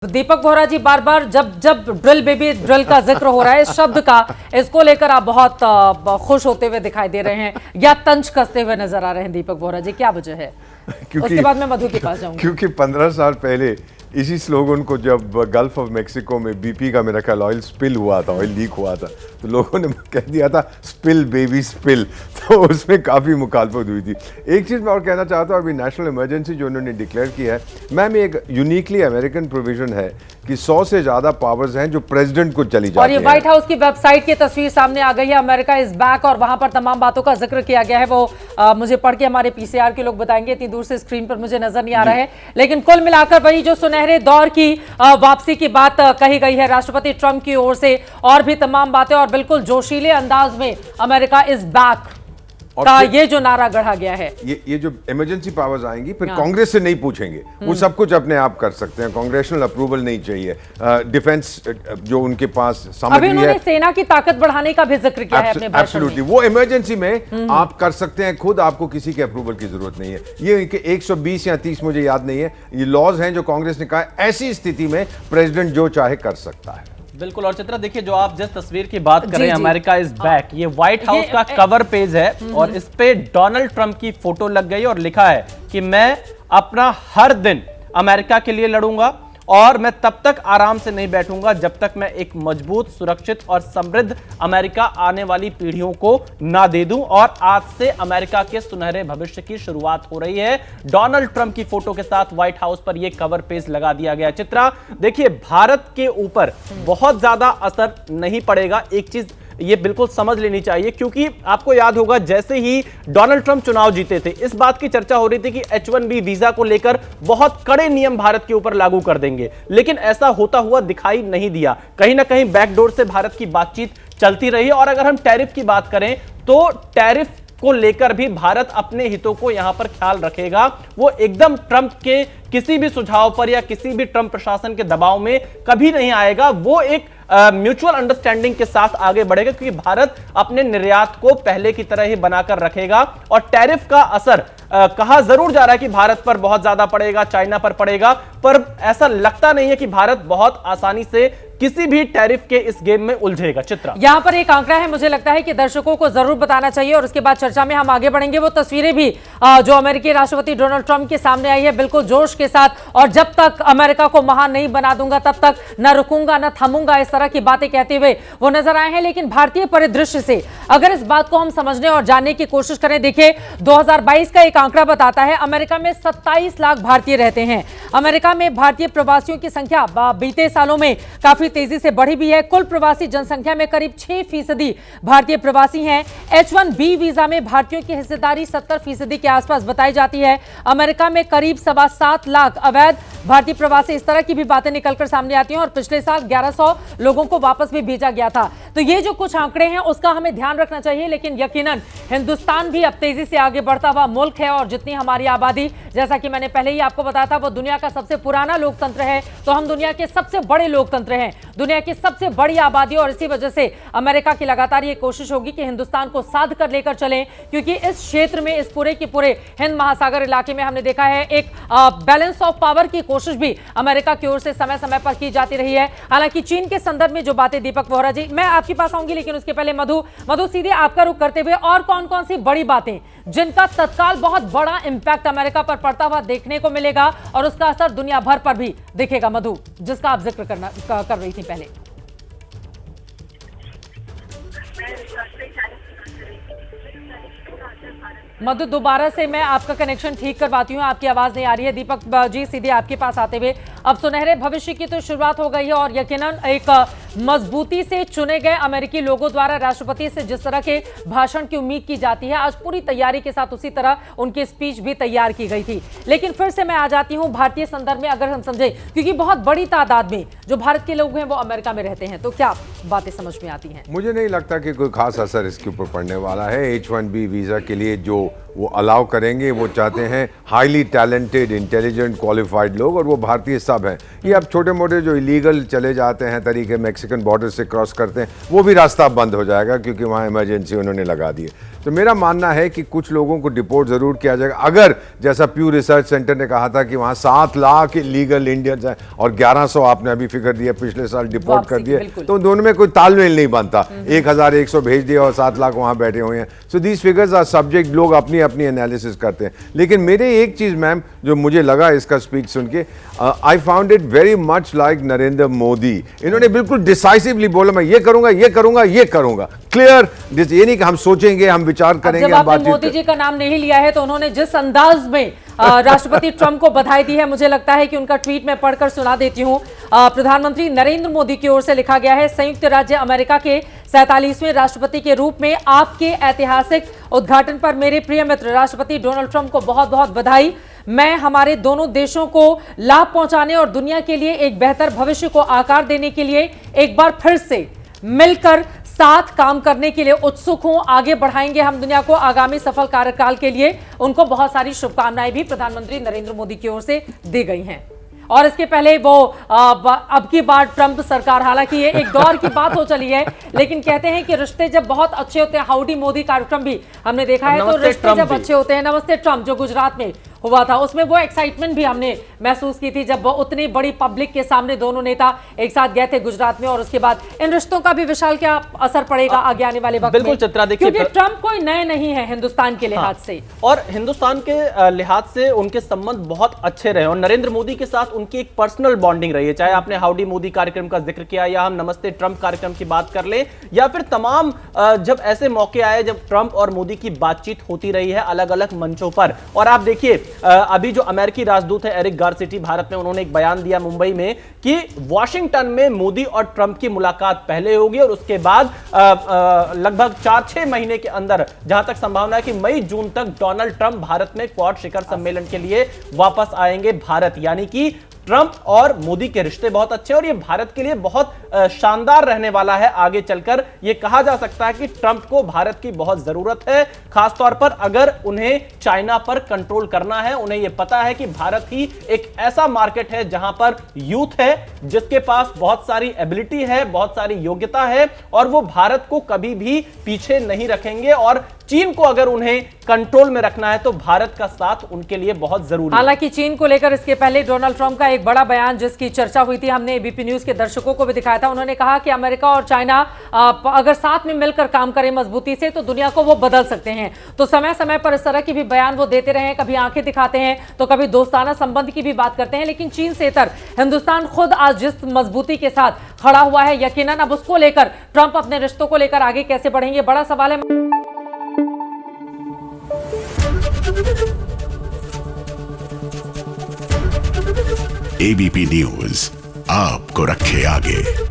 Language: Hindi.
दीपक वोहरा जी, बार बार जब जब ड्रिल बेबी ड्रिल का जिक्र हो रहा है, इस शब्द का, इसको लेकर आप बहुत खुश होते हुए दिखाई दे रहे हैं या तंज कसते हुए नजर आ रहे हैं। दीपक वोहरा जी, क्या वजह है? उसके बाद मैं मधु के पास जाऊंगी। क्योंकि 15 साल पहले इसी स्लोगन को जब गल्फ ऑफ मेक्सिको में बीपी का मेरा ख्याल ऑयल स्पिल हुआ था, ऑयल लीक हुआ था, तो लोगों ने कह दिया था स्पिल बेबी स्पिल, तो उसमें काफ़ी मुखालफत हुई थी। एक चीज़ मैं और कहना चाहता हूँ, अभी नेशनल इमरजेंसी जो उन्होंने डिक्लेयर किया है, मैम एक यूनिकली अमेरिकन प्रोविजन है कि 100 से ज़्यादा पावर्स हैं जो प्रेसिडेंट को चली जाती और ये व्हाइट हाउस की वेबसाइट की तस्वीर सामने आ गई है, अमेरिका इज बैक, और वहां पर तमाम बातों का जिक्र किया गया है। वो मुझे पढ़ के हमारे पीसीआर के लोग बताएंगे, इतनी दूर से स्क्रीन पर मुझे नजर नहीं आ रहा है, लेकिन कुल मिलाकर वही जो सुनहरे दौर की वापसी की बात कही गई है राष्ट्रपति ट्रंप की ओर से, और भी तमाम बातें, और बिल्कुल जोशीले अंदाज में अमेरिका इज बैक का ये जो नारा गढ़ा गया है। ये जो इमरजेंसी पावर्स आएंगी, फिर कांग्रेस से नहीं पूछेंगे, वो सब कुछ अपने आप कर सकते हैं, कांग्रेशनल अप्रूवल नहीं चाहिए। डिफेंस जो उनके पास सामग्री अभी उन्होंने सेना की ताकत बढ़ाने का भी जिक्र किया है अपने भाषण में। वो इमरजेंसी में आप कर सकते हैं खुद, आपको किसी के अप्रूवल की जरूरत नहीं है। ये 120 या 30 मुझे याद नहीं है, ये लॉज हैं जो कांग्रेस ने कहा ऐसी स्थिति में प्रेसिडेंट जो चाहे कर सकता है। बिल्कुल। और चित्रा देखिए, जो आप जिस तस्वीर की बात कर रहे हैं, अमेरिका इज बैक, ये व्हाइट हाउस का कवर पेज है और इस पे डोनाल्ड ट्रंप की फोटो लग गई और लिखा है कि मैं अपना हर दिन अमेरिका के लिए लड़ूंगा और मैं तब तक आराम से नहीं बैठूंगा जब तक मैं एक मजबूत, सुरक्षित और समृद्ध अमेरिका आने वाली पीढ़ियों को ना दे दूं। और आज से अमेरिका के सुनहरे भविष्य की शुरुआत हो रही है। डोनाल्ड ट्रंप की फोटो के साथ व्हाइट हाउस पर यह कवर पेज लगा दिया गया। चित्रा देखिए, भारत के ऊपर बहुत ज्यादा असर नहीं पड़ेगा, एक चीज ये बिल्कुल समझ लेनी चाहिए, क्योंकि आपको याद होगा जैसे ही डोनाल्ड ट्रंप चुनाव जीते थे, इस बात की चर्चा हो रही थी कि H1B वीजा को लेकर बहुत कड़े नियम भारत के ऊपर लागू कर देंगे, लेकिन ऐसा होता हुआ दिखाई नहीं दिया। कहीं ना कहीं बैकडोर से भारत की बातचीत चलती रही। और अगर हम टैरिफ की बात करें तो टैरिफ को लेकर भी भारत अपने हितों को यहां पर ख्याल रखेगा। वो एकदम ट्रंप के किसी भी सुझाव पर या किसी भी ट्रंप प्रशासन के दबाव में कभी नहीं आएगा। वो एक म्यूचुअल अंडरस्टैंडिंग के साथ आगे बढ़ेगा, क्योंकि भारत अपने निर्यात को पहले की तरह ही बनाकर रखेगा। और टैरिफ का असर कहा जरूर जा रहा है कि भारत पर बहुत ज्यादा पड़ेगा, चाइना पर पड़ेगा, पर ऐसा लगता नहीं है कि भारत बहुत आसानी से किसी भी टैरिफ के इस गेम में उलझेगा। चित्रा, यहां पर एक आंकड़ा है, मुझे लगता है कि दर्शकों को जरूर बताना चाहिए, और उसके बाद चर्चा में हम आगे बढ़ेंगे। वो तस्वीरें भी जो अमेरिकी राष्ट्रपति डोनाल्ड ट्रंप के सामने आई है, बिल्कुल जोश के साथ, और जब तक अमेरिका को महान नहीं बना दूंगा तब तक न रुकूंगा न थमूंगा, इस तरह की बातें कहते हुए वो नजर आए हैं। लेकिन भारतीय परिदृश्य से अगर इस बात को हम समझने और जानने की कोशिश करें, देखिए 2022 का एक आंकड़ा बताता है अमेरिका में 27 लाख भारतीय रहते हैं। अमेरिका में भारतीय प्रवासियों की संख्या बीते सालों में काफी तेजी से बढ़ी भी है। कुल प्रवासी जनसंख्या में करीब 6% भारतीय प्रवासी हैं। H1B वीजा में भारतीयों की हिस्सेदारी 70% के आसपास बताई जाती है। अमेरिका में करीब 7.25 लाख अवैध भारतीय प्रवासी, इस तरह की भी बातें निकलकर सामने आती हैं, और पिछले साल 1100 लोगों को वापस भी भेजा गया था। तो ये जो कुछ आंकड़े हैं उसका हमें ध्यान रखना चाहिए, लेकिन यकीनन हिंदुस्तान भी अब तेजी से आगे बढ़ता हुआ मुल्क है, और जितनी हमारी आबादी, जैसा कि मैंने पहले ही आपको बताया था, वो दुनिया का सबसे पुराना लोकतंत्र है, तो हम दुनिया के सबसे बड़े लोकतंत्र हैं, दुनिया की सबसे बड़ी आबादी, और इसी वजह से अमेरिका की लगातार ये कोशिश होगी कि हिंदुस्तान को साध कर लेकर चलें, क्योंकि इस क्षेत्र में, इस पूरे के पूरे हिंद महासागर इलाके में हमने देखा है एक बैलेंस ऑफ पावर की कोशिश भी अमेरिका की ओर से समय समय पर की जाती रही है। हालांकि चीन के संदर्भ में जो बातें, दीपक वोहरा जी, मैं आपके पास आऊंगी, लेकिन उसके पहले मधु सीधे आपका रुख करते हुए, और कौन कौन सी बड़ी बातें जिनका तत्काल बहुत बड़ा इंपैक्ट अमेरिका पर पड़ता हुआ देखने को मिलेगा और उसका असर दुनिया भर पर भी दिखेगा, मधु, जिसका आप जिक्र कर रही थी पहले? मधु, दोबारा से मैं आपका कनेक्शन ठीक करवाती हूँ, आपकी आवाज नहीं आ रही है। दीपक जी, सीधे आपके पास आते हुए, अब सुनहरे भविष्य की तो शुरुआत हो गई है, और यकीनन एक मजबूती से चुने गए अमेरिकी लोगों द्वारा राष्ट्रपति से जिस तरह के भाषण की उम्मीद की जाती है, आज पूरी तैयारी के साथ उसी तरह उनकी स्पीच भी तैयार की गई थी। लेकिन फिर से मैं आ जाती हूँ भारतीय संदर्भ में, अगर हम समझे, क्योंकि बहुत बड़ी तादाद में जो भारत के लोग हैं वो अमेरिका में रहते हैं, तो क्या बातें समझ में आती हैं? मुझे नहीं लगता कि कोई खास असर इसके ऊपर पड़ने वाला है। H1B वीजा के लिए जो वो अलाउ करेंगे, वो चाहते हैं हाईली टैलेंटेड, इंटेलिजेंट, क्वालिफाइड लोग, और वो भारतीय सब हैं। ये अब छोटे मोटे जो इलीगल चले जाते हैं तरीके, मैक्सिकन बॉर्डर से क्रॉस करते हैं, वो भी रास्ता बंद हो जाएगा, क्योंकि वहाँ इमरजेंसी उन्होंने लगा दी है। तो मेरा मानना है कि कुछ लोगों को डिपोर्ट जरूर किया जाएगा। अगर जैसा प्यू रिसर्च सेंटर ने कहा था कि वहां 7 लाख इलीगल इंडियंस हैं और 1100 आपने अभी फिगर दिया पिछले साल डिपोर्ट कर दिए, तो दोनों में कोई तालमेल नहीं बनता। 1100 भेज दिया और 7 लाख वहां बैठे हुए हैं। So these figures are subject, लोग अपनी अपनी एनालिसिस करते हैं। लेकिन मेरे एक चीज मैम जो मुझे लगा इसका स्पीच सुन के, I found it very much like Narendra Modi. इन्होंने बिल्कुल डिसाइसिवली बोला मैं ये करूंगा, ये करूंगा, ये करूंगा, क्लियर। ये नहीं कि हम सोचेंगे, हम विचार करेंगे, जब आपने मोदी जी का नाम नहीं लिया है तो उन्होंने जिस अंदाज में राष्ट्रपति ट्रंप को बधाई दी है, मुझे लगता है कि उनका ट्वीट मैं पढ़कर सुना देती हूं। प्रधानमंत्री नरेंद्र मोदी की ओर से लिखा गया है, संयुक्त राज्य अमेरिका के 47वें राष्ट्रपति के रूप में आपके ऐतिहासिक उद्घाटन पर मेरे प्रिय मित्र राष्ट्रपति डोनाल्ड ट्रंप को बहुत बहुत बधाई। मैं हमारे दोनों देशों को लाभ पहुंचाने और दुनिया के लिए एक बेहतर भविष्य को आकार देने के लिए एक बार फिर से मिलकर साथ काम करने के लिए उत्सुक हूं। आगे बढ़ाएंगे हम दुनिया को आगामी सफल कार्यकाल के लिए। उनको बहुत सारी शुभकामनाएं भी प्रधानमंत्री नरेंद्र मोदी की ओर से दी गई हैं। और इसके पहले वो अब की बार ट्रंप सरकार, हालांकि ये एक दौर की बात हो चली है, लेकिन कहते हैं कि रिश्ते जब बहुत अच्छे होते हैं, हाउडी मोदी कार्यक्रम भी हमने देखा है, तो रिश्ते जब अच्छे होते हैं, नमस्ते ट्रंप जो गुजरात में हुआ था, उसमें वो एक्साइटमेंट भी हमने महसूस की थी जब उतनी बड़ी पब्लिक के सामने दोनों नेता एक साथ गए थे गुजरात में। और उसके बाद इन रिश्तों का भी विशाल क्या असर पड़ेगा आगे आने वाले वक्त में? बिल्कुल चित्रा, देखिए क्योंकि ट्रंप कोई नए नहीं है हिंदुस्तान के लिहाज से, और हिंदुस्तान के लिहाज से उनके संबंध बहुत अच्छे रहे और नरेंद्र मोदी के साथ उनकी एक पर्सनल बॉन्डिंग रही है। चाहे आपने हाउडी मोदी कार्यक्रम का जिक्र किया या हम नमस्ते ट्रंप कार्यक्रम की बात कर ले, या फिर तमाम जब ऐसे मौके आए जब ट्रंप और मोदी की बातचीत होती रही है अलग अलग मंचों पर। और आप देखिए अभी जो अमेरिकी राजदूत है एरिक गारसिटी भारत में, उन्होंने एक बयान दिया मुंबई में कि वॉशिंगटन में मोदी और ट्रंप की मुलाकात पहले होगी और उसके बाद लगभग 4-6 महीने के अंदर, जहां तक संभावना है कि मई जून तक डोनाल्ड ट्रंप भारत में क्वाड शिखर सम्मेलन के लिए वापस आएंगे भारत। यानी कि ट्रंप और मोदी के रिश्ते बहुत अच्छे और ये भारत के लिए बहुत शानदार रहने वाला है आगे चलकर। ये कहा जा सकता है कि ट्रंप को भारत की बहुत जरूरत है, खासतौर पर अगर उन्हें चाइना पर कंट्रोल करना है। उन्हें यह पता है कि भारत ही एक ऐसा मार्केट है जहां पर यूथ है, जिसके पास बहुत सारी एबिलिटी है, बहुत सारी योग्यता है और वो भारत को कभी भी पीछे नहीं रखेंगे। और चीन को अगर उन्हें कंट्रोल में रखना है तो भारत का साथ उनके लिए बहुत जरूरी है। हालांकि चीन को लेकर इसके पहले डोनाल्ड ट्रंप का एक बड़ा बयान जिसकी चर्चा हुई थी, हमने एबीपी न्यूज के दर्शकों को भी दिखाया था। उन्होंने कहा कि अमेरिका और चाइना अगर साथ में मिलकर काम करें मजबूती से तो दुनिया को वो बदल सकते हैं। तो समय समय पर इस तरह की भी बयान वो देते रहे हैं, कभी आंखें दिखाते हैं तो कभी दोस्ताना संबंध की भी बात करते हैं। लेकिन चीन से इतर हिंदुस्तान खुद आज जिस मजबूती के साथ खड़ा हुआ है, यकीनन अब उसको लेकर ट्रंप अपने रिश्तों को लेकर आगे कैसे बढ़ेंगे, बड़ा सवाल है। एबीपी न्यूज आपको रखे आगे।